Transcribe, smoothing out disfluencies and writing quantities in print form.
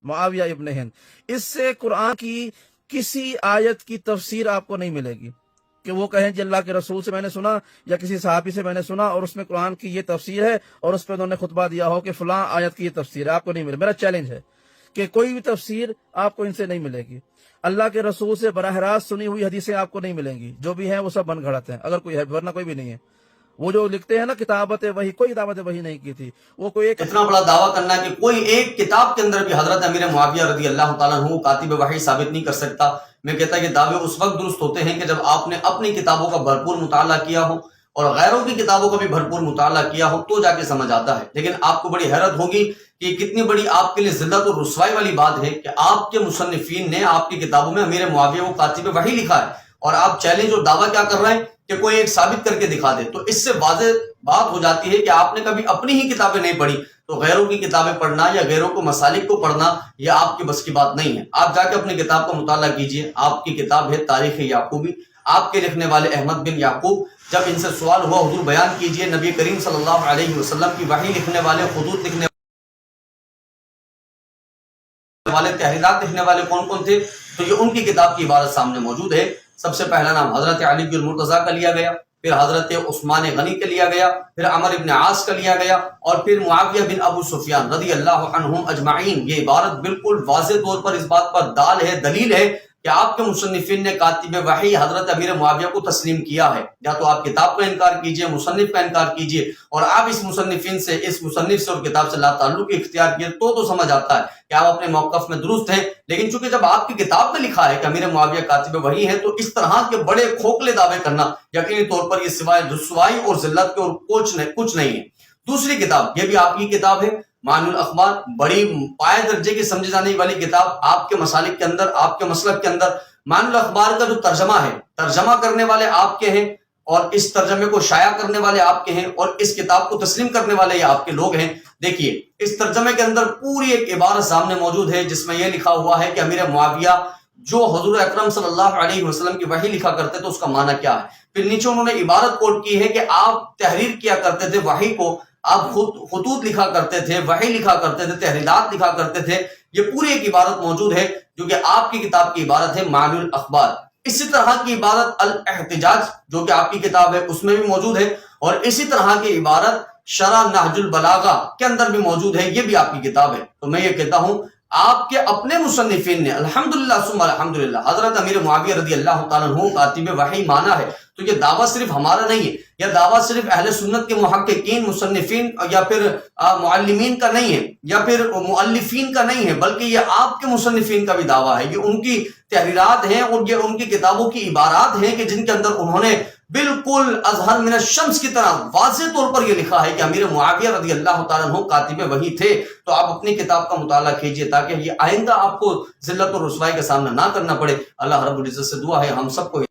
معاویہ ابن ہند۔ اس سے قرآن کی کسی آیت کی تفسیر آپ کو نہیں ملے گی کہ وہ کہیں جی اللہ کے رسول سے میں نے سنا یا کسی صحابی سے میں نے سنا اور اس میں قرآن کی یہ تفسیر ہے اور اس پہ انہوں نے خطبہ دیا ہو کہ فلاں آیت کی یہ تفسیر ہے، آپ کو نہیں ملے۔ میرا چیلنج ہے کہ کوئی بھی تفسیر آپ کو ان سے نہیں ملے گی۔ اللہ کے رسول سے براہ راست سنی ہوئی حدیثیں آپ کو نہیں ملیں گی، جو بھی ہیں وہ سب بن گھڑت ہیں، اگر کوئی ہے، ورنہ کوئی بھی نہیں ہے۔ وہ جو لکھتے ہیں نا کتابت وحی، کوئی کتابت وحی نہیں کی تھی، وہ کوئی ایک اتنا بڑا دعویٰ کرنا ہے کہ کوئی ایک کتاب کے اندر بھی حضرت امیر معاویہ رضی اللہ تعالیٰ عنہ کاتب وحی ثابت نہیں کر سکتا۔ میں کہتا کہ دعوے اس وقت درست ہوتے ہیں کہ جب آپ نے اپنی کتابوں کا بھرپور مطالعہ کیا ہو اور غیروں کی کتابوں کا بھی بھرپور مطالعہ کیا ہو، تو جا کے سمجھ آتا ہے۔ لیکن آپ کو بڑی حیرت ہوگی کہ کتنی بڑی آپ کے لیے ذلت اور رسوائی والی بات ہے کہ آپ کے مصنفین نے آپ کی کتابوں میں امیر معاویہ کو کاتب وحی لکھا ہے، اور آپ چیلنج اور دعویٰ کیا کر رہے ہیں کہ کوئی ایک ثابت کر کے دکھا دے۔ تو اس سے واضح بات ہو جاتی ہے کہ آپ نے کبھی اپنی ہی کتابیں نہیں پڑھی، تو غیروں کی کتابیں پڑھنا یا غیروں کو مسالک کو پڑھنا یہ آپ کی بس کی بات نہیں ہے۔ آپ جا کے اپنی کتاب کا مطالعہ کیجئے۔ آپ کی کتاب ہے تاریخ یعقوبی، آپ کے لکھنے والے احمد بن یعقوب۔ جب ان سے سوال ہوا حضور بیان کیجئے نبی کریم صلی اللہ علیہ وسلم کی وحی لکھنے والے، خطوط لکھنے والے، تحریرات لکھنے والے کون کون تھے، تو یہ ان کی کتاب کی عبارت سامنے موجود ہے۔ سب سے پہلا نام حضرت علی بن المرتضیٰ کا لیا گیا، پھر حضرت عثمان غنی کا لیا گیا، پھر عمر ابن عاص کا لیا گیا، اور پھر معاویہ بن ابو سفیان رضی اللہ عنہم اجمعین۔ یہ عبارت بالکل واضح طور پر اس بات پر دلیل ہے کہ آپ کے مصنفین نے کاتب وحی حضرت امیر معاویہ کو تسلیم کیا ہے۔ یا تو آپ کتاب کا انکار کیجئے، مصنف کا انکار کیجئے، اور آپ اس مصنف سے اور کتاب سے لا تعلق اختیار کیے، تو سمجھ آتا ہے کہ آپ اپنے موقف میں درست ہیں۔ لیکن چونکہ جب آپ کی کتاب میں لکھا ہے کہ امیر معاویہ کاتب وحی ہے، تو اس طرح کے بڑے کھوکھلے دعوے کرنا یقینی طور پر یہ سوائے رسوائی اور ذلت کے اور کچھ نہیں ہے۔ دوسری کتاب، یہ بھی آپ کی کتاب ہے، معانی الاخبار، بڑی پائے درجے کی سمجھی جانے والی کتاب آپ کے مسالک کے اندر، آپ کے مسلک کے اندر۔ معانی الاخبار کا جو ترجمہ ہے، ترجمہ کرنے والے آپ کے ہیں، اور اس ترجمے کو شائع کرنے والے آپ کے ہیں، اور اس کتاب کو تسلیم کرنے والے یہ آپ کے لوگ ہیں۔ دیکھیے اس ترجمے کے اندر پوری ایک عبارت سامنے موجود ہے جس میں یہ لکھا ہوا ہے کہ امیر معاویہ جو حضور اکرم صلی اللہ علیہ وسلم کی وحی لکھا کرتے تھے اس کا معنی کیا ہے۔ پھر نیچے انہوں نے عبارت کوٹ کی ہے کہ آپ تحریر کیا کرتے تھے وحی کو، آپ خطوط لکھا کرتے تھے، وحی لکھا کرتے تھے، تحریرات لکھا کرتے تھے۔ یہ پوری ایک عبارت موجود ہے جو کہ آپ کی کتاب کی عبارت ہے معانی الاخبار۔ اسی طرح کی عبارت الاحتجاج جو کہ آپ کی کتاب ہے اس میں بھی موجود ہے، اور اسی طرح کی عبارت شرح نہج البلاغہ کے اندر بھی موجود ہے، یہ بھی آپ کی کتاب ہے۔ تو میں یہ کہتا ہوں آپ کے اپنے مصنفین نے الحمدللہ ثم الحمدللہ حضرت امیر معاویہ رضی اللہ تعالیٰ عنہ کاتب وحی مانا ہے، تو یہ دعویٰ صرف ہمارا نہیں ہے، یہ دعویٰ صرف اہل سنت کے محققین، مصنفین یا پھر معلمین کا نہیں ہے، یا پھر مؤلفین کا نہیں ہے، بلکہ یہ آپ کے مصنفین کا بھی دعویٰ ہے۔ یہ ان کی تحریرات ہیں اور یہ ان کی کتابوں کی عبارات ہیں کہ جن کے اندر انہوں نے بالکل اظہر من الشمس کی طرح واضح طور پر یہ لکھا ہے کہ امیر معاویہ رضی اللہ تعالیٰ عنہ کاتب وحی تھے۔ تو آپ اپنی کتاب کا مطالعہ کیجئے تاکہ یہ آئندہ آپ کو ذلت اور رسوائی کا سامنا نہ کرنا پڑے۔ اللہ رب العزت سے دعا ہے ہم سب کو